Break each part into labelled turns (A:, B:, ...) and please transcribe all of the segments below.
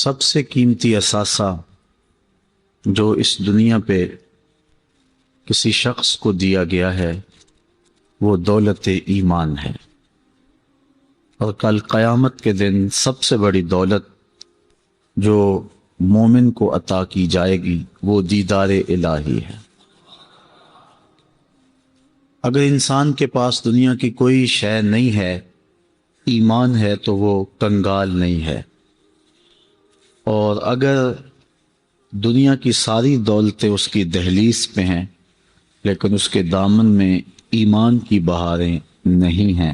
A: سب سے قیمتی اثاثہ جو اس دنیا پہ کسی شخص کو دیا گیا ہے وہ دولت ایمان ہے، اور کل قیامت کے دن سب سے بڑی دولت جو مومن کو عطا کی جائے گی وہ دیدار الہی ہے۔ اگر انسان کے پاس دنیا کی کوئی شے نہیں ہے، ایمان ہے، تو وہ کنگال نہیں ہے، اور اگر دنیا کی ساری دولتیں اس کی دہلیز پہ ہیں لیکن اس کے دامن میں ایمان کی بہاریں نہیں ہیں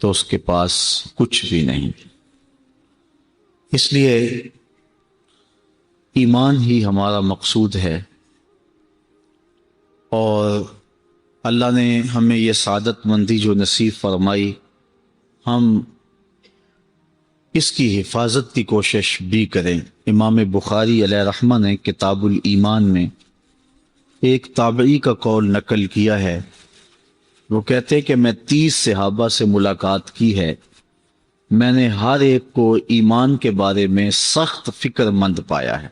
A: تو اس کے پاس کچھ بھی نہیں۔ اس لیے ایمان ہی ہمارا مقصود ہے، اور اللہ نے ہمیں یہ سعادت مندی جو نصیب فرمائی، ہم اس کی حفاظت کی کوشش بھی کریں۔ امام بخاری علیہ رحمہ نے کتاب الایمان میں ایک تابعی کا قول نقل کیا ہے۔ وہ کہتے کہ میں 30 صحابہ سے ملاقات کی ہے، میں نے ہر ایک کو ایمان کے بارے میں سخت فکر مند پایا ہے۔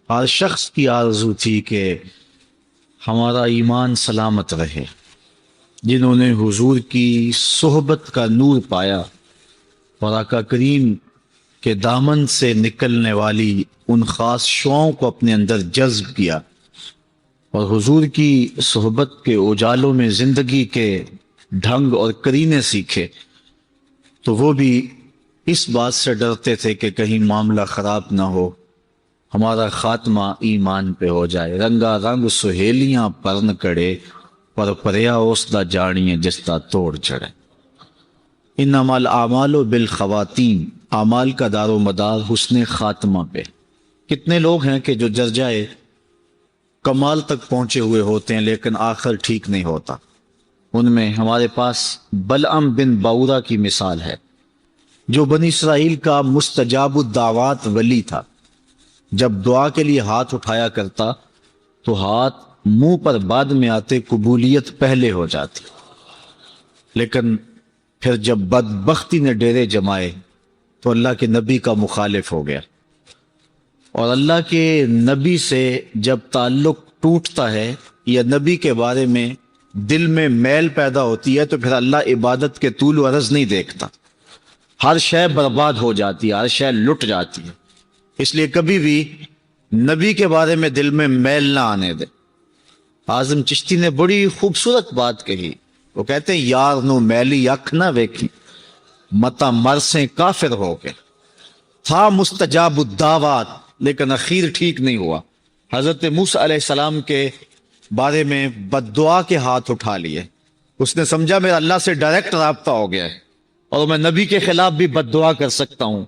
A: ہر شخص کی آرزو تھی کہ ہمارا ایمان سلامت رہے۔ جنہوں نے حضور کی صحبت کا نور پایا اور آقا کریم کے دامن سے نکلنے والی ان خاص شعاؤں کو اپنے اندر جذب کیا اور حضور کی صحبت کے اجالوں میں زندگی کے ڈھنگ اور کرینے سیکھے، تو وہ بھی اس بات سے ڈرتے تھے کہ کہیں معاملہ خراب نہ ہو، ہمارا خاتمہ ایمان پہ ہو جائے۔ رنگا رنگ سہیلیاں پرن کڑے، پر پریا اوسدا جانیے جستا توڑ چڑھے۔ انما الاعمال بالخواتیم، اعمال کا دار و مدار حسن خاتمہ پہ۔ کتنے لوگ ہیں کہ جو درجۂ کمال تک پہنچے ہوئے ہوتے ہیں لیکن آخر ٹھیک نہیں ہوتا۔ ان میں ہمارے پاس بلعم بن باورا کی مثال ہے، جو بنی اسرائیل کا مستجاب الدعوات ولی تھا۔ جب دعا کے لیے ہاتھ اٹھایا کرتا تو ہاتھ منہ پر بعد میں آتے، قبولیت پہلے ہو جاتی، لیکن پھر جب بدبختی نے ڈیرے جمائے تو اللہ کے نبی کا مخالف ہو گیا، اور اللہ کے نبی سے جب تعلق ٹوٹتا ہے یا نبی کے بارے میں دل میں میل پیدا ہوتی ہے تو پھر اللہ عبادت کے طول و عرض نہیں دیکھتا، ہر شے برباد ہو جاتی ہے، ہر شے لٹ جاتی ہے۔ اس لیے کبھی بھی نبی کے بارے میں دل میں میل نہ آنے دے۔ اعظم چشتی نے بڑی خوبصورت بات کہی، وہ کہتے ہیں یار نو میلی اکھ نہ ویکھی، متا مرسیں کافر ہو کے۔ تھا مستجاب الدعوات لیکن اخیر ٹھیک نہیں ہوا۔ حضرت موسیٰ علیہ السلام کے بارے میں بد دعا کے ہاتھ اٹھا لیے، اس نے سمجھا میرا اللہ سے ڈائریکٹ رابطہ ہو گیا ہے اور میں نبی کے خلاف بھی بد دعا کر سکتا ہوں،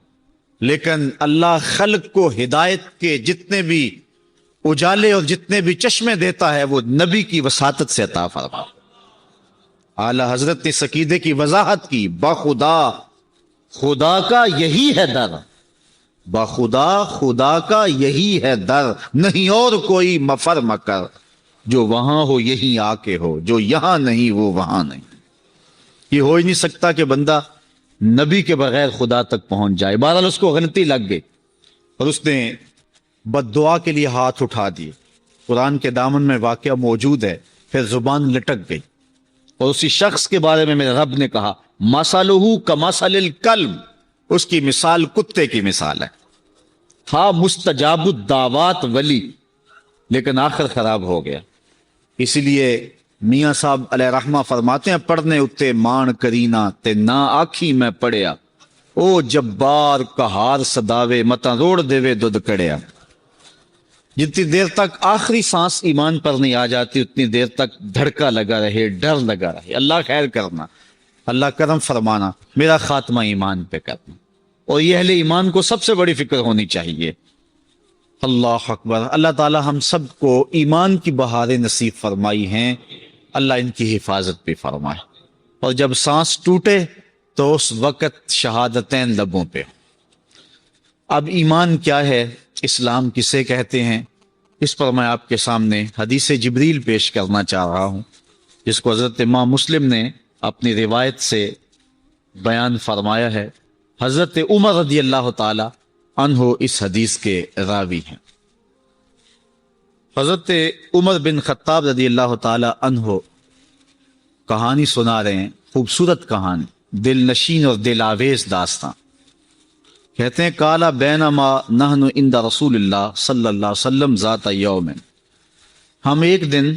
A: لیکن اللہ خلق کو ہدایت کے جتنے بھی اجالے اور جتنے بھی چشمے دیتا ہے وہ نبی کی وساطت سے عطا فرما۔ اعلی حضرت نے اس عقیدے کی وضاحت کی، بخدا خدا کا یہی ہے در، بخدا خدا کا یہی ہے در، نہیں اور کوئی مفر مکر، جو وہاں ہو یہی آ کے ہو، جو یہاں نہیں وہ وہاں نہیں۔ یہ ہو ہی نہیں سکتا کہ بندہ نبی کے بغیر خدا تک پہنچ جائے۔ بہرحال اس کو غلطی لگ گئی اور اس نے بد دعا کے لیے ہاتھ اٹھا دیے۔ قرآن کے دامن میں واقعہ موجود ہے، پھر زبان لٹک گئی، اور اسی شخص کے بارے میں میرے رب نے کہا مثلہ کمثل الکلب، اس کی مثال کتے کی مثال ہے۔ تھا مستجاب الدعوات ولی لیکن آخر خراب ہو گیا۔ اسی لیے میاں صاحب علیہ رحمہ فرماتے ہیں پڑھنے اتے مان کرینا تے نہ آکھی میں پڑھیا، او جبار کہار صداوے متا روڑ دیوے دودھ کڑیا۔ جتنی دیر تک آخری سانس ایمان پر نہیں آ جاتی اتنی دیر تک دھڑکا لگا رہے، ڈر لگا رہے، اللہ خیر کرنا، اللہ کرم فرمانا، میرا خاتمہ ایمان پہ کرنا۔ اور یہ اہل ایمان کو سب سے بڑی فکر ہونی چاہیے۔ اللہ اکبر۔ اللہ تعالی ہم سب کو ایمان کی بہاریں نصیب فرمائی ہیں، اللہ ان کی حفاظت بھی فرمائے، اور جب سانس ٹوٹے تو اس وقت شہادتین لبوں پہ۔ اب ایمان کیا ہے، اسلام کسے کہتے ہیں، اس پر میں آپ کے سامنے حدیث جبریل پیش کرنا چاہ رہا ہوں، جس کو حضرت امام مسلم نے اپنی روایت سے بیان فرمایا ہے۔ حضرت عمر رضی اللہ تعالی عنہ اس حدیث کے راوی ہیں۔ حضرت عمر بن خطاب رضی اللہ تعالی عنہ کہانی سنا رہے ہیں، خوبصورت کہانی، دل نشین اور دل آویز داستان۔ کہتے ہیں کالا بینما نحن عند رسول اللہ صلی اللہ علیہ وسلم ذات یوم، ہم ایک دن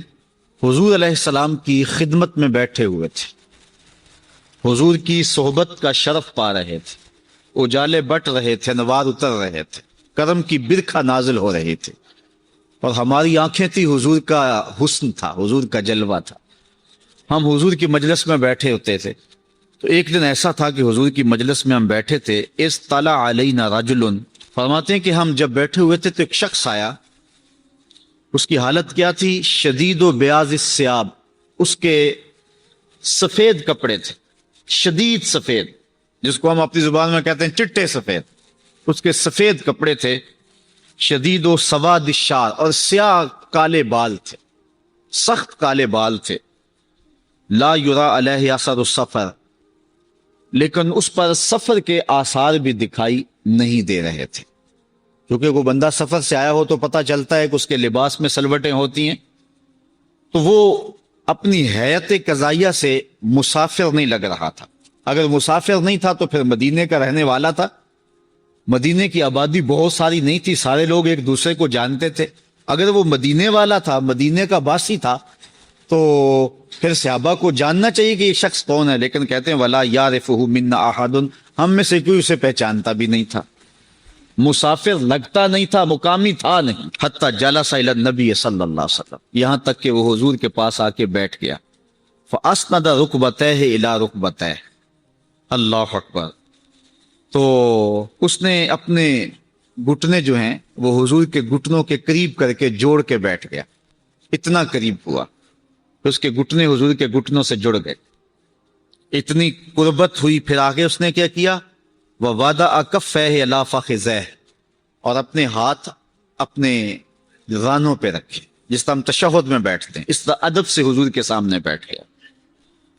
A: حضور علیہ السلام کی خدمت میں بیٹھے ہوئے تھے، حضور کی صحبت کا شرف پا رہے تھے، اجالے بٹ رہے تھے، انوار اتر رہے تھے، کرم کی برکھا نازل ہو رہی تھی، اور ہماری آنکھیں تھی حضور کا حسن تھا، حضور کا جلوہ تھا۔ ہم حضور کی مجلس میں بیٹھے ہوتے تھے، تو ایک دن ایسا تھا کہ حضور کی مجلس میں ہم بیٹھے تھے، اطلع علینا رجل، فرماتے ہیں کہ ہم جب بیٹھے ہوئے تھے تو ایک شخص آیا، اس کی حالت کیا تھی؟ شدید و بیاض الثیاب، اس کے سفید کپڑے تھے، شدید سفید، جس کو ہم اپنی زبان میں کہتے ہیں چٹے سفید، اس کے سفید کپڑے تھے، شدید و سواد الشعر، اور سیاہ کالے بال تھے، سخت کالے بال تھے، لا یرا علیہ اثر السفر، لیکن اس پر سفر کے آثار بھی دکھائی نہیں دے رہے تھے، کیونکہ وہ بندہ سفر سے آیا ہو تو پتہ چلتا ہے کہ اس کے لباس میں سلوٹیں ہوتی ہیں، تو وہ اپنی حیت قضائیہ سے مسافر نہیں لگ رہا تھا۔ اگر مسافر نہیں تھا تو پھر مدینے کا رہنے والا تھا، مدینے کی آبادی بہت ساری نہیں تھی، سارے لوگ ایک دوسرے کو جانتے تھے، اگر وہ مدینے والا تھا، مدینے کا باسی تھا، تو پھر صحابہ کو جاننا چاہیے کہ یہ شخص کون ہے، لیکن کہتے ہیں ولا یعرفہ منا احد، ہم میں سے کوئی اسے پہچانتا بھی نہیں تھا، مسافر لگتا نہیں تھا، مقامی تھا نہیں۔ حتی جلس الی النبی صلی اللہ علیہ وسلم، یہاں تک کہ وہ حضور کے پاس آ کے بیٹھ گیا، فاسند رکبتیہ الی رکبتیہ، اللہ اکبر، تو اس نے اپنے گھٹنے جو ہیں وہ حضور کے گھٹنوں کے قریب کر کے جوڑ کے بیٹھ گیا، اتنا قریب ہوا کہ اس کے گھٹنے حضور کے گھٹنوں سے جڑ گئے، اتنی قربت ہوئی۔ پھر آگے اس نے کیا کیا؟ وَوَضَعَ كَفَّيْهِ عَلَىٰ فَخِذَيْهِ، اور اپنے ہاتھ اپنے رانوں پہ رکھے، جس طرح ہم تشہد میں بیٹھتے ہیں، اس طرح ادب سے حضور کے سامنے بیٹھ گیا۔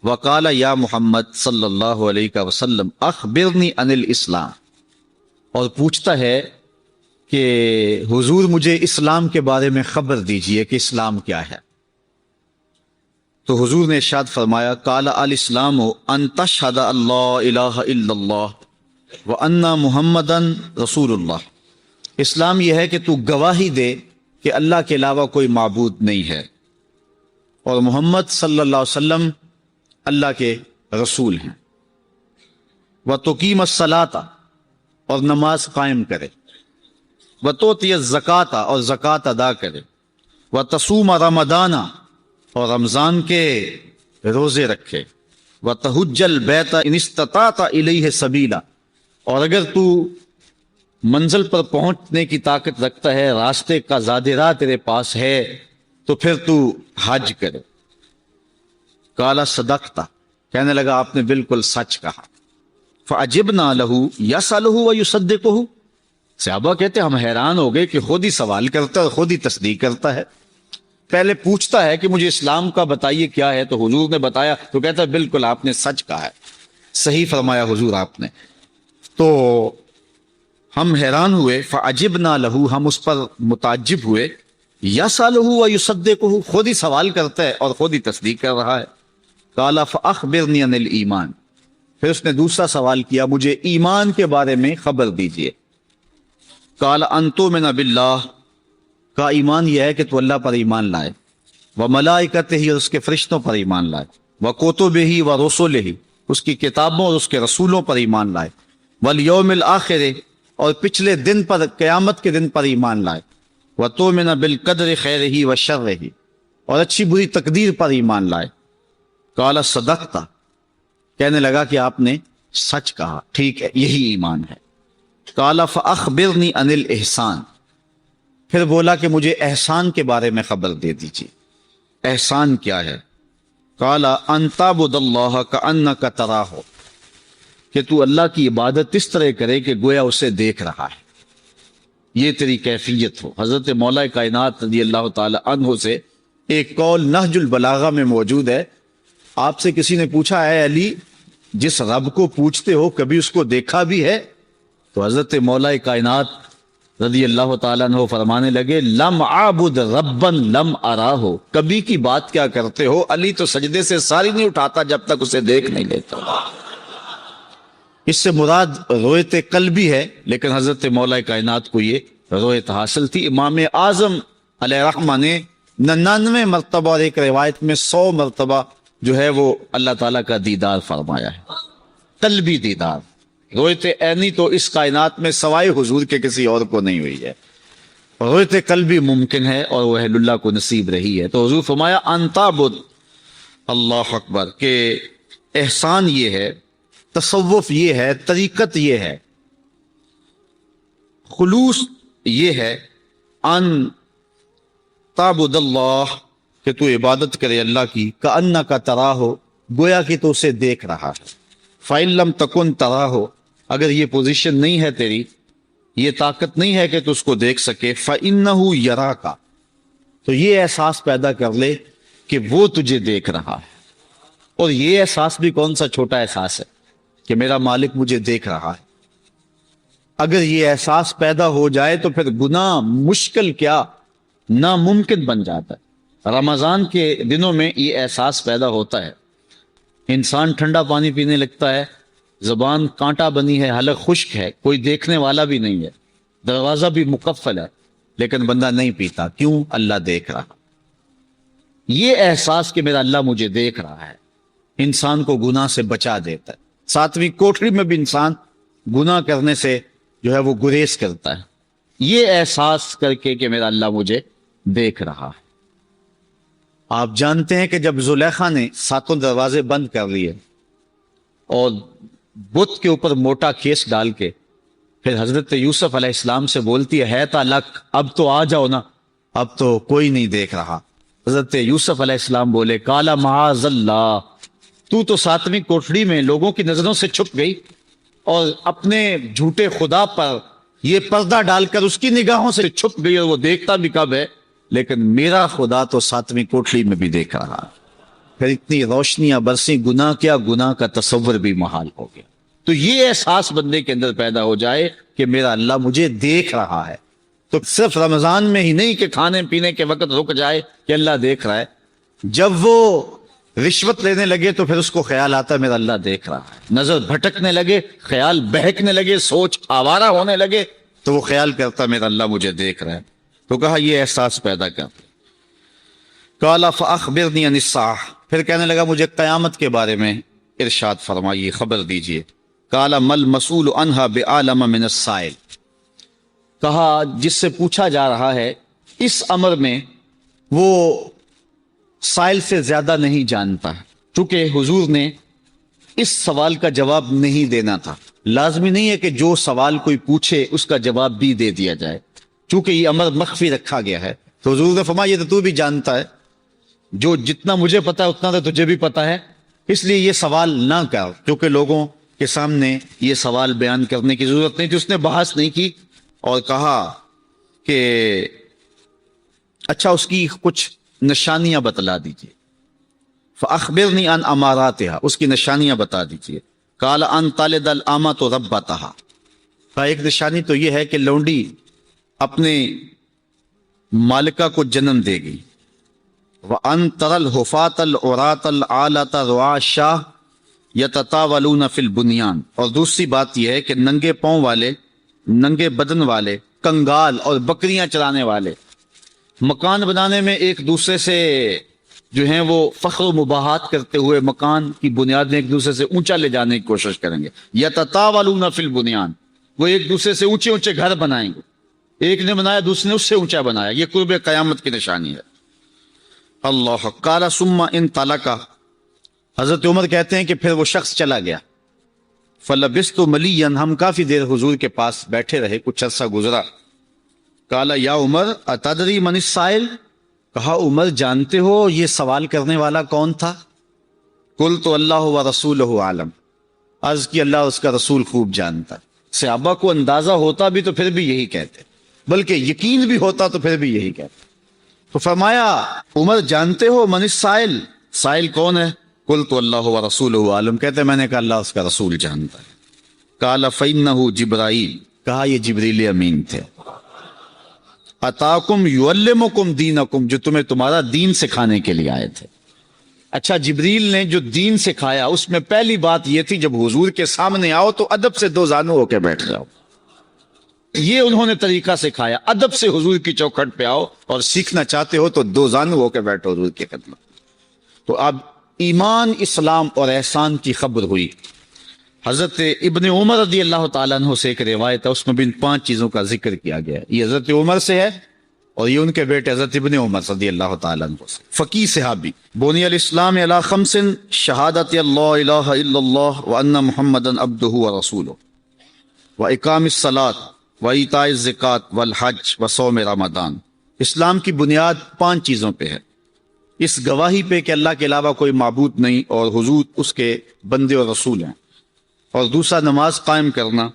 A: وَقَالَ يَا محمد صلی اللہ علیہ وسلم اخبرنی عن الاسلام، اور پوچھتا ہے کہ حضور مجھے اسلام کے بارے میں خبر دیجئے کہ اسلام کیا ہے۔ تو حضور نے ارشاد فرمایا قال الاسلام ان تشہد اللہ الہ الا اللہ وان محمدا رسول اللہ، اسلام یہ ہے کہ تو گواہی دے کہ اللہ کے علاوہ کوئی معبود نہیں ہے اور محمد صلی اللہ علیہ وسلم اللہ کے رسول ہیں، وتقیم الصلاۃ، اور نماز قائم کرے، وتؤتی الزکوٰۃ، اور زکوٰۃ ادا کرے، وتصوم رمضان، اور رمضان کے روزے رکھے، وتحج البیت ان استطعت الیہ سبیلا، اور اگر تو منزل پر پہنچنے کی طاقت رکھتا ہے، راستے کا زاد راہ تیرے پاس ہے، تو پھر تو حج کرے۔ قال صدقت، کہنے لگا آپ نے بالکل سچ کہا۔ فعجبنا لہ یسألہ ویصدقہ، صحابہ کہتے ہم حیران ہو گئے کہ خود ہی سوال کرتا ہے اور خود ہی تصدیق کرتا ہے، پہلے پوچھتا ہے کہ مجھے اسلام کا بتائیے کیا ہے، تو حضور نے بتایا تو کہتا ہے بالکل آپ نے سچ کہا ہے، صحیح فرمایا حضور آپ نے۔ تو ہم حیران ہوئے، فعجبنا لہ، ہم اس پر متعجب ہوئے، یسألہ ویصدقہ، خود ہی سوال کرتا ہے اور خود ہی تصدیق کر رہا ہے۔ قال فاخبرنی عن الایمان، پھر اس نے دوسرا سوال کیا مجھے ایمان کے بارے میں خبر دیجئے۔ قال ان تؤمن باللہ، کا ایمان یہ ہے کہ تو اللہ پر ایمان لائے، وملائکتہ، اور اس کے فرشتوں پر ایمان لائے، وکتبہ ورسلہ، اس کی کتابوں اور اس کے رسولوں پر ایمان لائے، والیوم الآخر، اور پچھلے دن پر، قیامت کے دن پر ایمان لائے، وتؤمن بالقدر خیرہ وشرہ، اور اچھی بری تقدیر پر ایمان لائے۔ قال صدقت، کہنے لگا کہ آپ نے سچ کہا، ٹھیک ہے یہی ایمان ہے۔ قال فاخبرنی عن الاحسان، پھر بولا کہ مجھے احسان کے بارے میں خبر دے دیجیے، احسان کیا ہے؟ قال ان تعبد اللہ کأنک تراہ، کہ تو اللہ کی عبادت اس طرح کرے کہ گویا اسے دیکھ رہا ہے، یہ تیری کیفیت ہو۔ حضرت مولا کائنات رضی اللہ تعالی عنہ سے ایک قول نہج البلاغہ میں موجود ہے، آپ سے کسی نے پوچھا اے علی، جس رب کو پوچھتے ہو کبھی اس کو دیکھا بھی ہے؟ تو حضرت مولا کائنات رضی اللہ تعالیٰ عنہ فرمانے لگے لم عابد ربن لم اراہ، کبھی کی بات کیا کرتے ہو، علی تو سجدے سے ساری نہیں اٹھاتا جب تک اسے دیکھ نہیں لیتا۔ اس سے مراد رویت قلبی ہے، لیکن حضرت مولا کائنات کو یہ رویت حاصل تھی۔ امام اعظم علیہ رحمہ نے 99 مرتبہ اور ایک روایت میں 100 مرتبہ جو ہے وہ اللہ تعالیٰ کا دیدار فرمایا ہے، قلبی دیدار۔ رویت عینی تو اس کائنات میں سوائے حضور کے کسی اور کو نہیں ہوئی ہے، رویت قلبی ممکن ہے اور وہ اہل اللہ کو نصیب رہی ہے۔ تو حضور فرمایا ان تعبد، اللہ اکبر، کہ احسان یہ ہے، تصوف یہ ہے، طریقت یہ ہے، خلوص یہ ہے، ان تعبد اللہ، کہ تو عبادت کرے اللہ کی، کأنک تراہ، گویا کہ تو اسے دیکھ رہا ہے۔ فإن لم تکن تراہ، اگر یہ پوزیشن نہیں ہے تیری، یہ طاقت نہیں ہے کہ تو اس کو دیکھ سکے، فإنہ یراک، تو یہ احساس پیدا کر لے کہ وہ تجھے دیکھ رہا ہے۔ اور یہ احساس بھی کون سا چھوٹا احساس ہے کہ میرا مالک مجھے دیکھ رہا ہے۔ اگر یہ احساس پیدا ہو جائے تو پھر گناہ مشکل کیا ناممکن بن جاتا ہے۔ رمضان کے دنوں میں یہ احساس پیدا ہوتا ہے، انسان ٹھنڈا پانی پینے لگتا ہے، زبان کانٹا بنی ہے، حلق خشک ہے، کوئی دیکھنے والا بھی نہیں ہے، دروازہ بھی مقفل ہے، لیکن بندہ نہیں پیتا، کیوں؟ اللہ دیکھ رہا۔ یہ احساس کہ میرا اللہ مجھے دیکھ رہا ہے انسان کو گناہ سے بچا دیتا ہے۔ 7ویں کوٹری میں بھی انسان گناہ کرنے سے جو ہے وہ گریز کرتا ہے، یہ احساس کر کے کہ میرا اللہ مجھے دیکھ رہا ہے۔ آپ جانتے ہیں کہ جب زلیخا نے 7 دروازے بند کر لیے اور بت کے اوپر موٹا کیس ڈال کے پھر حضرت یوسف علیہ السلام سے بولتی ہے تا لک، اب تو آ جاؤ نا، اب تو کوئی نہیں دیکھ رہا۔ حضرت یوسف علیہ السلام بولے کالا معاذ اللہ، تو 7ویں کوٹڑی میں لوگوں کی نظروں سے چھپ گئی اور اپنے جھوٹے خدا پر یہ پردہ ڈال کر اس کی نگاہوں سے چھپ گئی، اور وہ دیکھتا بھی کب ہے، لیکن میرا خدا تو 7ویں کوٹڑی میں بھی دیکھ رہا۔ پھر اتنی روشنیاں برسی، گناہ کیا، گناہ کا تصور بھی محال ہو گیا۔ تو یہ احساس بندے کے اندر پیدا ہو جائے کہ میرا اللہ مجھے دیکھ رہا ہے، تو صرف رمضان میں ہی نہیں کہ کھانے پینے کے وقت رک جائے کہ اللہ دیکھ رہا ہے، جب وہ رشوت لینے لگے تو پھر اس کو خیال آتا ہے میرا اللہ دیکھ رہا ہے، نظر بھٹکنے لگے، خیال بہکنے لگے، سوچ آوارہ ہونے لگے تو وہ خیال کرتا میرا اللہ مجھے دیکھ رہا ہے۔ تو کہا یہ احساس پیدا کر۔ قال فاخبرنی عن الساعہ، پھر کہنے لگا مجھے قیامت کے بارے میں ارشاد فرمائیے، خبر دیجئے۔ قال ما المسؤول عنها بعالم من السائل، کہا جس سے پوچھا جا رہا ہے اس امر میں وہ سائل سے زیادہ نہیں جانتا، چونکہ حضور نے اس سوال کا جواب نہیں دینا تھا۔ لازمی نہیں ہے کہ جو سوال کوئی پوچھے اس کا جواب بھی دے دیا جائے، چونکہ یہ امر مخفی رکھا گیا ہے۔ تو حضور نے فرمایا یہ تو بھی جانتا ہے، جو جتنا مجھے پتا ہے اتنا تو تجھے بھی پتا ہے، اس لیے یہ سوال نہ کر، کیونکہ لوگوں کے سامنے یہ سوال بیان کرنے کی ضرورت نہیں تھی۔ اس نے بحث نہیں کی اور کہا کہ اچھا اس کی کچھ نشانیاں بتلا دیجیے۔ فاخبرنی عن اماراتها، اس کی نشانیاں بتا دیجیے۔ قال ان تلد الامۃ ربتها، ایک نشانی تو یہ ہے کہ لونڈی اپنے مالکہ کو جنم دے گی۔ وان ترى الحفاة العراة العالة رعاء الشاة یتطاولون فی البنیان، اور دوسری بات یہ ہے کہ ننگے پاؤں والے، ننگے بدن والے، کنگال اور بکریاں چرانے والے مکان بنانے میں ایک دوسرے سے جو ہیں وہ فخر و مباحات کرتے ہوئے مکان کی بنیاد میں ایک دوسرے سے اونچا لے جانے کی کوشش کریں گے۔ یتطاولون فی البنیان، وہ ایک دوسرے سے اونچے اونچے گھر بنائیں گے، ایک نے بنایا دوسرے نے اس سے اونچا بنایا، یہ قرب قیامت کی نشانی ہے۔ اللہ قال ثم انطلق، حضرت عمر کہتے ہیں کہ پھر وہ شخص چلا گیا۔ فلبثت ملیا، ہم کافی دیر حضور کے پاس بیٹھے رہے، کچھ عرصہ گزرا۔ قال یا عمر اتدری من السائل، کہا عمر جانتے ہو یہ سوال کرنے والا کون تھا؟ قلت اللہ ورسولہ عالم، عرض کی اللہ اس کا رسول خوب جانتا۔ صحابہ کو اندازہ ہوتا بھی تو پھر بھی یہی کہتے، بلکہ یقین بھی ہوتا تو پھر بھی یہی کہتے۔ تو فرمایا عمر جانتے ہو من السائل، سائل کون ہے؟ قلت اللہ ورسولہ عالم، کہتے میں نے کہا اللہ اس کا رسول جانتا ہے۔ قال فإنہ جبرائیل، کہا یہ جبریل امین تھے، اتاکم یعلمکم دینکم، جو تمہیں تمہارا دین سکھانے کے لیے آئے تھے۔ اچھا، جبریل نے جو دین سکھایا اس میں پہلی بات یہ تھی جب حضور کے سامنے آؤ تو ادب سے دو زانو ہو کے بیٹھ جاؤ۔ یہ انہوں نے طریقہ سکھایا، ادب سے حضور کی چوکھٹ پہ آؤ، اور سیکھنا چاہتے ہو تو دو زانو ہو کے بیٹھو حضور کی خدمت۔ تو اب ایمان، اسلام اور احسان کی خبر ہوئی۔ حضرت ابن عمر رضی اللہ تعالیٰ عنہ سے ایک روایت ہے، اس میں بھی ان 5 چیزوں کا ذکر کیا گیا ہے۔ یہ حضرت عمر سے ہے اور یہ ان کے بیٹے حضرت ابن عمر رضی اللہ تعالیٰ عنہ سے۔ فقیہ صحابی، بنی الاسلام علی 5 شہادت اللہ الہ الا اللہ وان محمدا عبدہ ورسولہ واقام الصلاۃ وایتاء الزکوٰۃ والحج وصوم رمضان۔ اسلام کی بنیاد 5 چیزوں پہ ہے، اس گواہی پہ کہ اللہ کے علاوہ کوئی معبود نہیں اور حضور اس کے بندے اور رسول ہیں، اور دوسرا نماز قائم کرنا،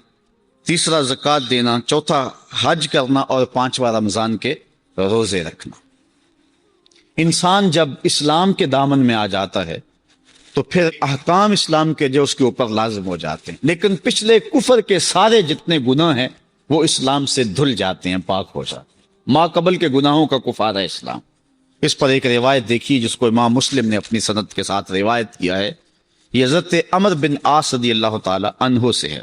A: تیسرا زکوٰۃ دینا، چوتھا حج کرنا، اور 5واں رمضان کے روزے رکھنا۔ انسان جب اسلام کے دامن میں آ جاتا ہے تو پھر احکام اسلام کے جو اس کے اوپر لازم ہو جاتے ہیں، لیکن پچھلے کفر کے سارے جتنے گناہ ہیں وہ اسلام سے دھل جاتے ہیں، پاک ہو جاتے ہیں۔ ما قبل کے گناہوں کا کفارہ اسلام۔ اس پر ایک روایت دیکھی جس کو امام مسلم نے اپنی سند کے ساتھ روایت کیا ہے، یہ حضرت عمر بن عاص رضی اللہ تعالی عنہ سے ہے۔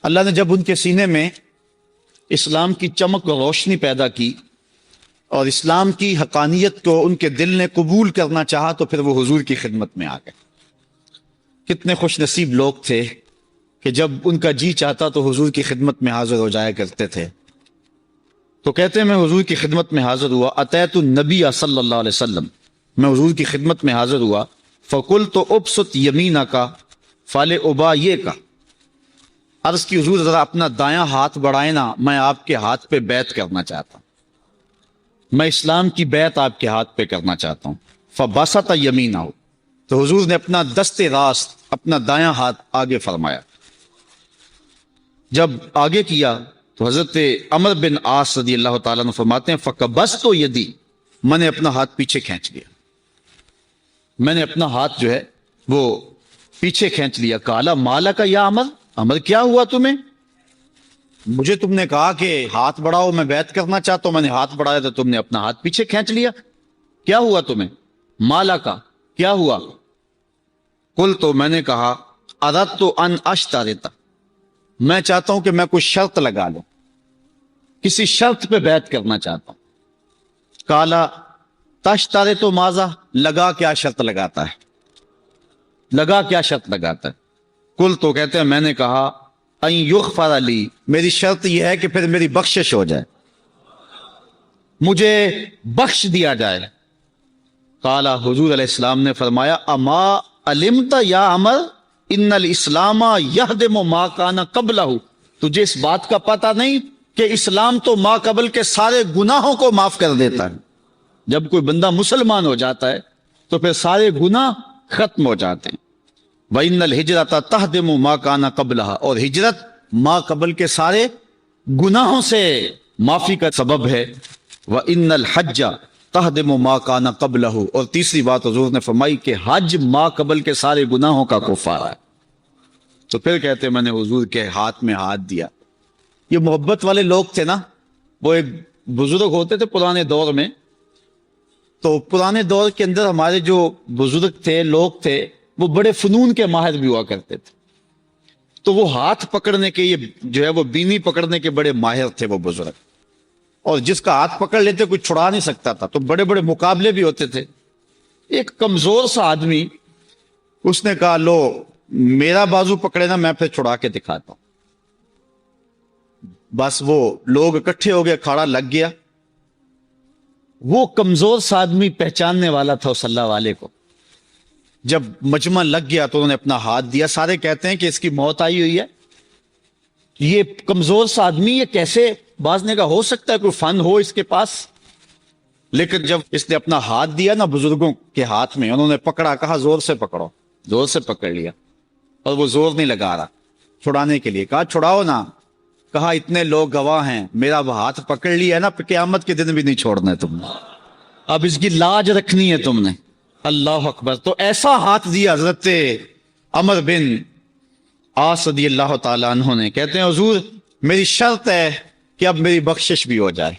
A: اللہ نے جب ان کے سینے میں اسلام کی چمک و روشنی پیدا کی اور اسلام کی حقانیت کو ان کے دل نے قبول کرنا چاہا تو پھر وہ حضور کی خدمت میں آ گئے۔ کتنے خوش نصیب لوگ تھے کہ جب ان کا جی چاہتا تو حضور کی خدمت میں حاضر ہو جایا کرتے تھے۔ تو کہتے ہیں میں حضور کی خدمت میں حاضر ہوا، اتیت النبی صلی اللہ علیہ وسلم، میں حضور کی خدمت میں حاضر ہوا، فقلت ابسط یمینک فلابایعک، عرض کی حضور ذرا اپنا دایاں ہاتھ بڑھائیں نا، میں آپ کے ہاتھ پہ بیعت کرنا چاہتا ہوں، میں اسلام کی بیعت آپ کے ہاتھ پہ کرنا چاہتا ہوں۔ فبسط یمینہ، تو حضور نے اپنا دست راست، اپنا دایاں ہاتھ آگے فرمایا۔ جب آگے کیا تو حضرت عمر بن عاص رضی اللہ تعالیٰ عنہ فرماتے ہیں فقبضت یدی، میں نے اپنا ہاتھ پیچھے کھینچ لیا، میں نے اپنا ہاتھ جو ہے وہ پیچھے کھینچ لیا۔ قال مالک یا عمر، عمر کیا ہوا تمہیں؟ مجھے تم نے کہا کہ ہاتھ بڑھاؤ، میں بیعت کرنا چاہتا ہوں، میں نے ہاتھ بڑھایا تو تم نے اپنا ہاتھ پیچھے کھینچ لیا، کیا ہوا تمہیں؟ مالک، کیا ہوا؟ قلت، میں نے کہا اردت ان اشترط، میں چاہتا ہوں کہ میں کوئی شرط لگا لوں، کسی شرط پہ بیعت کرنا چاہتا ہوں۔ قال تشترط ماذا، لگا کیا شرط لگاتا ہے، لگا کیا شرط لگاتا ہے؟ قلت، تو کہتے ہیں میں نے کہا ان یغفر لی، میری شرط یہ ہے کہ پھر میری بخشش ہو جائے، مجھے بخش دیا جائے۔ قال، حضور علیہ السلام نے فرمایا اما علمت یا عمر ان الاسلام یہدم ما کان قبلہ، تجھے اس بات کا پتہ نہیں کہ اسلام تو ما قبل کے سارے گناہوں کو معاف کر دیتا ہے؟ جب کوئی بندہ مسلمان ہو جاتا ہے تو پھر سارے گناہ ختم ہو جاتے ہیں۔ وَإِنَّ الْهِجْرَةَ تَهْدِمُ مَا كَانَ قَبْلَهَا، اور ہجرت ما قبل کے سارے گناہوں سے معافی کا سبب ہے۔ وَإِنَّ الْحَجَّ تَهْدِمُ مَا كَانَ قَبْلَهُ، اور تیسری بات حضور نے فرمائی کہ حج ما قبل کے سارے گناہوں کا کفارہ ہے۔ تو پھر کہتے ہیں میں نے حضور کے ہاتھ میں ہاتھ دیا۔ یہ محبت والے لوگ تھے نا، وہ ایک بزرگ ہوتے تھے پرانے دور میں، تو پرانے دور کے اندر ہمارے جو بزرگ تھے، لوگ تھے، وہ بڑے فنون کے ماہر بھی ہوا کرتے تھے، تو وہ ہاتھ پکڑنے کے، یہ جو ہے وہ بینی پکڑنے کے بڑے ماہر تھے وہ بزرگ، اور جس کا ہاتھ پکڑ لیتے کوئی چھڑا نہیں سکتا تھا، تو بڑے بڑے مقابلے بھی ہوتے تھے۔ ایک کمزور سا آدمی، اس نے کہا لو میرا بازو پکڑے نا، میں پھر چھڑا کے دکھاتا ہوں۔ بس وہ لوگ اکٹھے ہو گئے، کھاڑا لگ گیا، وہ کمزور سا آدمی پہچاننے والا تھا اس اللہ والے کو۔ جب مجمع لگ گیا تو انہوں نے اپنا ہاتھ دیا، سارے کہتے ہیں کہ اس کی موت آئی ہوئی ہے، یہ کمزور سا آدمی یہ کیسے، بعض نے کہا ہو سکتا ہے کوئی فن ہو اس کے پاس، لیکن جب اس نے اپنا ہاتھ دیا نا بزرگوں کے ہاتھ میں، انہوں نے پکڑا، کہا زور سے پکڑو، زور سے پکڑ لیا، اور وہ زور نہیں لگا رہا چھڑانے کے لیے، کہا چھڑاؤ نا، کہا اتنے لوگ گواہ ہیں، میرا وہ ہاتھ پکڑ لیا ہے نا، قیامت کے دن بھی نہیں چھوڑنا ہے تم نے، اب اس کی لاج رکھنی ہے تم نے۔ اللہ اکبر۔ تو ایسا ہاتھ دیا حضرت عمر بن عاص رضی اللہ تعالیٰ عنہ نے کہتے ہیں حضور میری شرط ہے کہ اب میری بخشش بھی ہو جائے.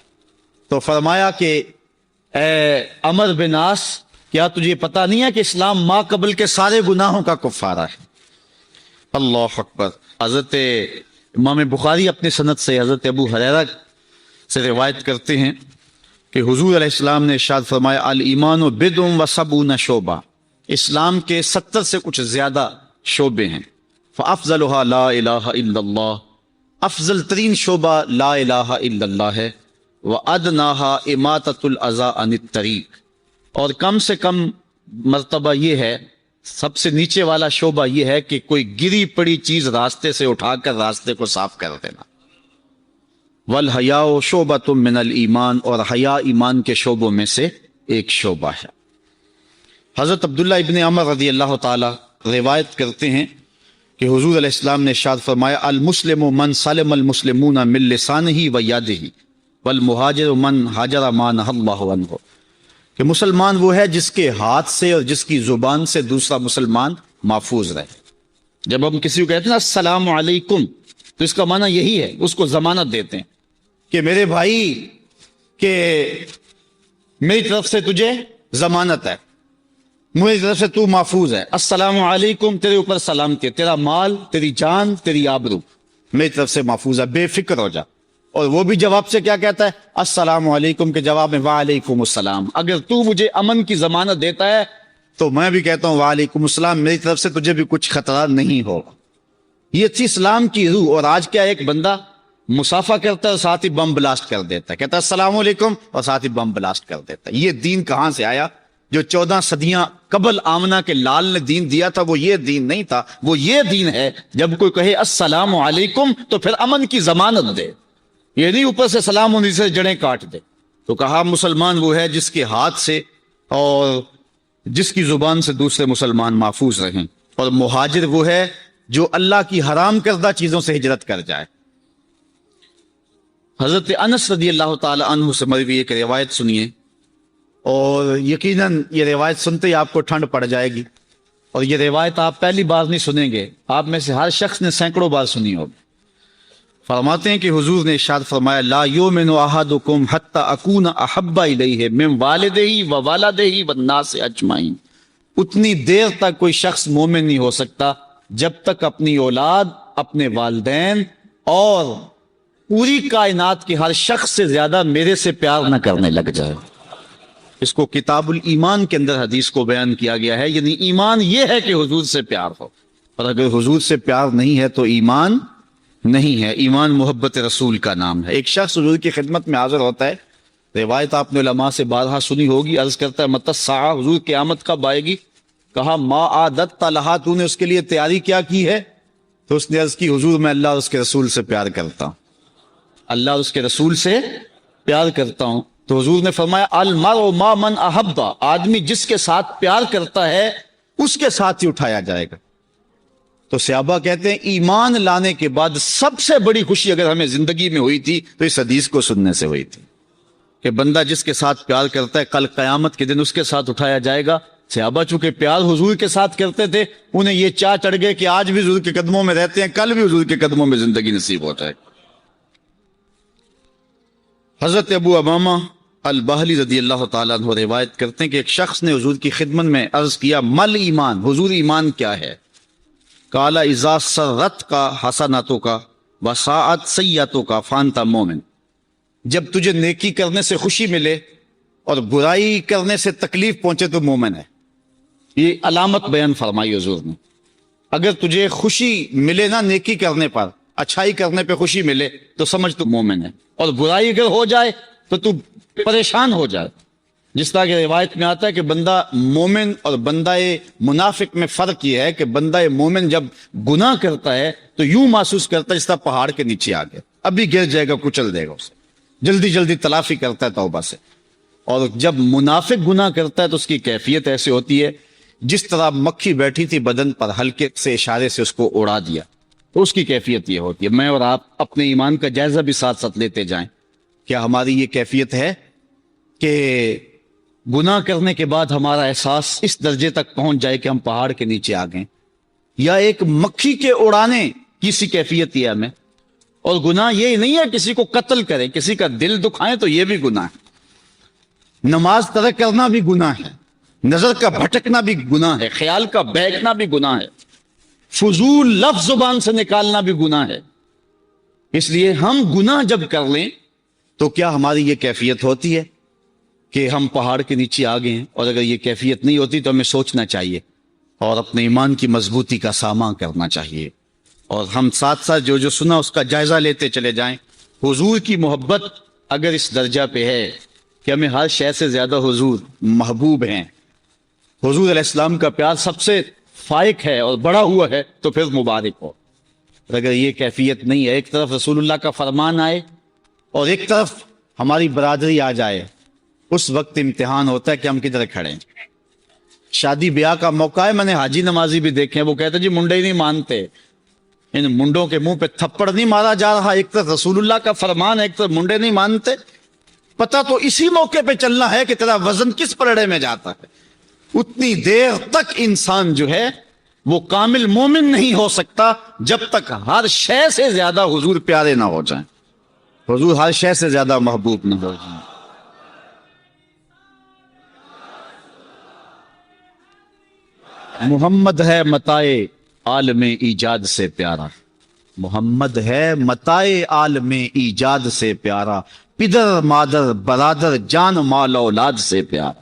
A: تو فرمایا کہ اے عمر بن عاص کیا تجھے پتا نہیں ہے کہ اسلام ما قبل کے سارے گناہوں کا کفارہ ہے؟ اللہ اکبر. حضرت امام بخاری اپنے سند سے حضرت ابو ہریرہ سے روایت کرتے ہیں کہ حضور علیہ السلام نے ارشاد فرمایا الایمان بدع و سبعون شعبہ، اسلام کے 70 سے کچھ زیادہ شعبے ہیں. فافضلها لا الہ الا اللہ، افضل ترین شعبہ لا الہ الا اللہ ہے. وادناها اماطۃ الاذى عن الطریق، اور کم سے کم مرتبہ یہ ہے، سب سے نیچے والا شعبہ یہ ہے کہ کوئی گری پڑی چیز راستے سے اٹھا کر راستے کو صاف کر دینا. والحیاء شعبۃ من الایمان، اور حیا ایمان کے شعبوں میں سے ایک شعبہ ہے. حضرت عبداللہ ابن عمر رضی اللہ تعالی روایت کرتے ہیں کہ حضور علیہ السلام نے ارشاد فرمایا المسلم من سلم المسلمون من لسانہ و یدہ والمہاجر من ہاجر ما نہی اللہ عنہ، کہ مسلمان وہ ہے جس کے ہاتھ سے اور جس کی زبان سے دوسرا مسلمان محفوظ رہے. جب ہم کسی کو کہتے ہیں نا السلام علیکم تو اس کا معنی یہی ہے، اس کو ضمانت دیتے ہیں کہ میرے بھائی کہ میری طرف سے تجھے ضمانت ہے، میری طرف سے تو محفوظ ہے. السلام علیکم، تیرے اوپر سلامتی ہے، تیرا مال، تیری جان، تیری آبرو میری طرف سے محفوظ ہے، بے فکر ہو جا. اور وہ بھی جواب سے کیا کہتا ہے؟ السلام علیکم کے جواب میں وعلیکم السلام. اگر تو مجھے امن کی ضمانت دیتا ہے تو میں بھی کہتا ہوں وعلیکم السلام، میری طرف سے تجھے بھی کچھ خطرہ نہیں ہوگا. یہ تھی اسلام کی روح. اور آج کیا ایک بندہ مسافہ کرتا ہے اور ساتھ ہی بم بلاسٹ کر دیتا ہے، کہتا ہے السلام علیکم اور ساتھ ہی بم بلاسٹ کر دیتا ہے. یہ دین کہاں سے آیا؟ جو 14 صدیاں قبل آمنہ کے لال نے دین دیا تھا وہ یہ دین نہیں تھا. وہ یہ دین ہے جب کوئی کہے السلام علیکم تو پھر امن کی ضمانت دے، یہ نہیں اوپر سے سلام ہونے سے جڑیں کاٹ دے. تو کہا مسلمان وہ ہے جس کے ہاتھ سے اور جس کی زبان سے دوسرے مسلمان محفوظ رہیں. اور مہاجر وہ ہے جو اللہ کی حرام کردہ چیزوں سے ہجرت کر جائے. حضرت انس رضی اللہ تعالی عنہ سے مروی ایک روایت سنیے، اور یقیناً یہ روایت سنتے ہی آپ کو ٹھنڈ پڑ جائے گی. اور یہ روایت آپ پہلی بار نہیں سنیں گے، آپ میں سے ہر شخص نے سینکڑوں بار سنی ہوگی. فرماتے ہیں کہ حضور نے ارشاد فرمایا لا یؤمن احدکم حتی اکون احب الیہ من والدہ و والدہ والناس اجمعین. اتنی دیر تک کوئی شخص مومن نہیں ہو سکتا جب تک اپنی اولاد، اپنے والدین اور پوری کائنات کے ہر شخص سے زیادہ میرے سے پیار نہ کرنے لگ جائے. اس کو کتاب الایمان کے اندر حدیث کو بیان کیا گیا ہے. یعنی ایمان یہ ہے کہ حضور سے پیار ہو، اور اگر حضور سے پیار نہیں ہے تو ایمان نہیں ہے. ایمان محبت رسول کا نام ہے. ایک شخص حضور کی خدمت میں حاضر ہوتا ہے، روایت آپ نے علماء سے بارہا سنی ہوگی، عرض کرتا ہے متی الساعہ، حضور قیامت کب آئے گی؟ کہا ما عادت لہا، تو نے اس کے لیے تیاری کیا کی ہے؟ تو اس نے عرض کی حضور میں اللہ اور اس کے رسول سے پیار کرتا ہوں، اللہ اور اس کے رسول سے پیار کرتا ہوں. تو حضور نے فرمایا المرء ما من احب، آدمی جس کے ساتھ پیار کرتا ہے اس کے ساتھ ہی اٹھایا جائے گا. تو صحابہ کہتے ہیں ایمان لانے کے بعد سب سے بڑی خوشی اگر ہمیں زندگی میں ہوئی تھی تو اس حدیث کو سننے سے ہوئی تھی کہ بندہ جس کے ساتھ پیار کرتا ہے کل قیامت کے دن اس کے ساتھ اٹھایا جائے گا. صحابہ چونکہ پیار حضور کے ساتھ کرتے تھے، انہیں یہ چاہ چڑھ گئے کہ آج بھی حضور کے قدموں میں رہتے ہیں، کل بھی حضور کے قدموں میں زندگی نصیب ہوتا ہے. حضرت ابو امامہ البہلی رضی اللہ تعالیٰ عنہ روایت کرتے ہیں کہ ایک شخص نے حضور کی خدمت میں عرض کیا مل ایمان، حضور ایمان کیا ہے؟ قال اذا سرت کا حسناتوں کا وساعت سیئاتوں کا فانتا مومن. جب تجھے نیکی کرنے سے خوشی ملے اور برائی کرنے سے تکلیف پہنچے تو مومن ہے. یہ علامت بیان فرمائی حضور نے. اگر تجھے خوشی ملے نا نیکی کرنے پر، اچھائی کرنے پہ خوشی ملے تو سمجھ تو مومن ہے، اور برائی اگر ہو جائے تو پریشان ہو جائے. جس طرح کہ روایت میں آتا ہے کہ بندہ مومن اور بندہ منافق میں فرق یہ ہے کہ بندہ مومن جب گناہ کرتا ہے تو یوں محسوس کرتا ہے جس طرح پہاڑ کے نیچے آ گیا، ابھی گر جائے گا، کچل دے گا اسے، جلدی جلدی تلافی کرتا ہے توبہ سے. اور جب منافق گناہ کرتا ہے تو اس کی کیفیت ایسے ہوتی ہے جس طرح مکھی بیٹھی تھی بدن پر، ہلکے سے اشارے سے اس کو اڑا دیا، تو اس کی کیفیت یہ ہوتی ہے. میں اور آپ اپنے ایمان کا جائزہ بھی ساتھ ساتھ لیتے جائیں. کیا ہماری یہ کیفیت ہے کہ گناہ کرنے کے بعد ہمارا احساس اس درجے تک پہنچ جائے کہ ہم پہاڑ کے نیچے آ گئے؟ یا ایک مکھی کے اڑانے کی سی کیفیت یہ ہمیں. اور گناہ یہ نہیں ہے کسی کو قتل کریں، کسی کا دل دکھائیں تو یہ بھی گناہ ہے. نماز ترک کرنا بھی گناہ ہے، نظر کا بھٹکنا بھی گناہ ہے، خیال کا بہکنا بھی گناہ ہے، فضول لفظ زبان سے نکالنا بھی گناہ ہے. اس لیے ہم گناہ جب کر لیں تو کیا ہماری یہ کیفیت ہوتی ہے کہ ہم پہاڑ کے نیچے آ گئے ہیں؟ اور اگر یہ کیفیت نہیں ہوتی تو ہمیں سوچنا چاہیے اور اپنے ایمان کی مضبوطی کا سامنا کرنا چاہیے. اور ہم ساتھ ساتھ جو سنا اس کا جائزہ لیتے چلے جائیں. حضور کی محبت اگر اس درجہ پہ ہے کہ ہمیں ہر شے سے زیادہ حضور محبوب ہیں، حضور علیہ السلام کا پیار سب سے فائق ہے اور بڑا ہوا ہے، تو پھر مبارک ہو. اور اگر یہ کیفیت نہیں ہے، ایک طرف رسول اللہ کا فرمان آئے اور ایک طرف ہماری برادری آ جائے، اس وقت امتحان ہوتا ہے کہ ہم کدھر کھڑے ہیں. شادی بیاہ کا موقع ہے، میں نے حاجی نمازی بھی دیکھے ہیں، وہ کہتے جی منڈے ہی نہیں مانتے. ان منڈوں کے منہ پہ تھپڑ نہیں مارا جا رہا، ایک طرف رسول اللہ کا فرمان ہے، ایک طرف منڈے نہیں مانتے. پتہ تو اسی موقع پہ چلنا ہے کہ تیرا وزن کس پلڑے میں جاتا ہے. اتنی دیر تک انسان جو ہے وہ کامل مومن نہیں ہو سکتا جب تک ہر شے سے زیادہ حضور پیارے نہ ہو جائیں، حضور ہر شے سے زیادہ محبوب نہ ہو جائیں. محمد ہے متائے عالم ایجاد سے پیارا، محمد ہے متائے عالم ایجاد سے پیارا، پدر مادر برادر جان مال اولاد سے پیارا.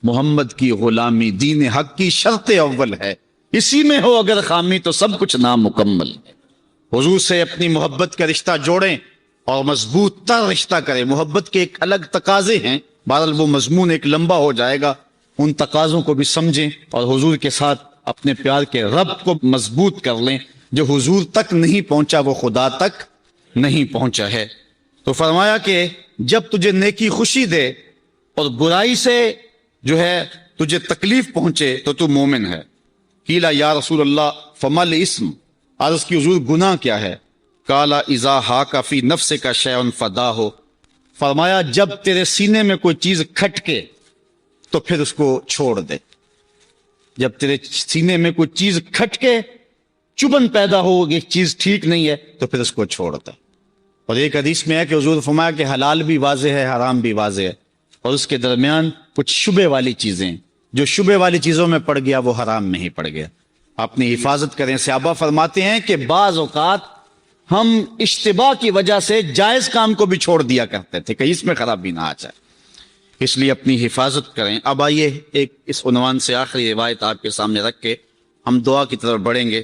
A: محمد کی غلامی دین حق کی شرط اول ہے، اسی میں ہو اگر خامی تو سب کچھ نامکمل ہے. حضور سے اپنی محبت کا رشتہ جوڑیں اور مضبوط تر رشتہ کریں. محبت کے ایک الگ تقاضے ہیں، بہرحال وہ مضمون ایک لمبا ہو جائے گا. ان تقاضوں کو بھی سمجھیں اور حضور کے ساتھ اپنے پیار کے ربط کو مضبوط کر لیں. جو حضور تک نہیں پہنچا وہ خدا تک نہیں پہنچا ہے. تو فرمایا کہ جب تجھے نیکی خوشی دے اور برائی سے جو ہے تجھے تکلیف پہنچے تو تو مومن ہے. قیل یا رسول اللہ فما الاسم، عرض کی حضور گناہ کیا ہے؟ قال اذا حاک فی نفسک شیء فداہ، فرمایا جب تیرے سینے میں کوئی چیز کھٹکے تو پھر اس کو چھوڑ دے. جب تیرے سینے میں کوئی چیز کھٹکے، چبن پیدا ہو، یہ چیز ٹھیک نہیں ہے، تو پھر اس کو چھوڑ دے. اور ایک حدیث میں ہے کہ حضور فرمایا کہ حلال بھی واضح ہے، حرام بھی واضح ہے، اور اس کے درمیان کچھ شبے والی چیزیں، جو شبے والی چیزوں میں پڑ گیا وہ حرام میں ہی پڑ گیا. اپنی حفاظت کریں. صحابہ فرماتے ہیں کہ بعض اوقات ہم اشتباہ کی وجہ سے جائز کام کو بھی چھوڑ دیا کرتے تھے کہ اس میں خرابی نہ آ جائے، اس لیے اپنی حفاظت کریں. اب آئیے ایک اس عنوان سے آخری روایت آپ کے سامنے رکھ کے ہم دعا کی طرف بڑھیں گے.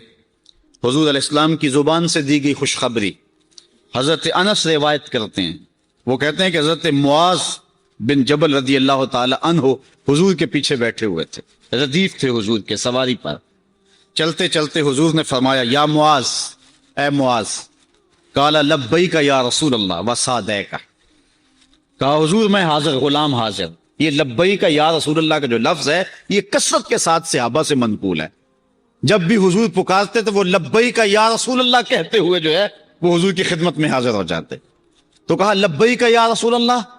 A: حضور علیہ السلام کی زبان سے دی گئی خوشخبری. حضرت انس روایت کرتے ہیں، وہ کہتے ہیں کہ حضرت معاذ بن جبل رضی اللہ تعالی عنہ حضور کے پیچھے بیٹھے ہوئے تھے، ردیف تھے حضور کے سواری پر. چلتے چلتے حضور نے فرمایا یا معاذ، اے معاذ. قال لبیک یا رسول اللہ وسعدیک، کہا حضور میں حاضر، غلام حاضر. یہ لبیک یا رسول اللہ کا جو لفظ ہے یہ کثرت کے ساتھ صحابہ سے منقول ہے. جب بھی حضور پکارتے تو وہ لبیک یا رسول اللہ کہتے ہوئے جو ہے وہ حضور کی خدمت میں حاضر ہو جاتے. تو کہا لبیک یا رسول اللہ،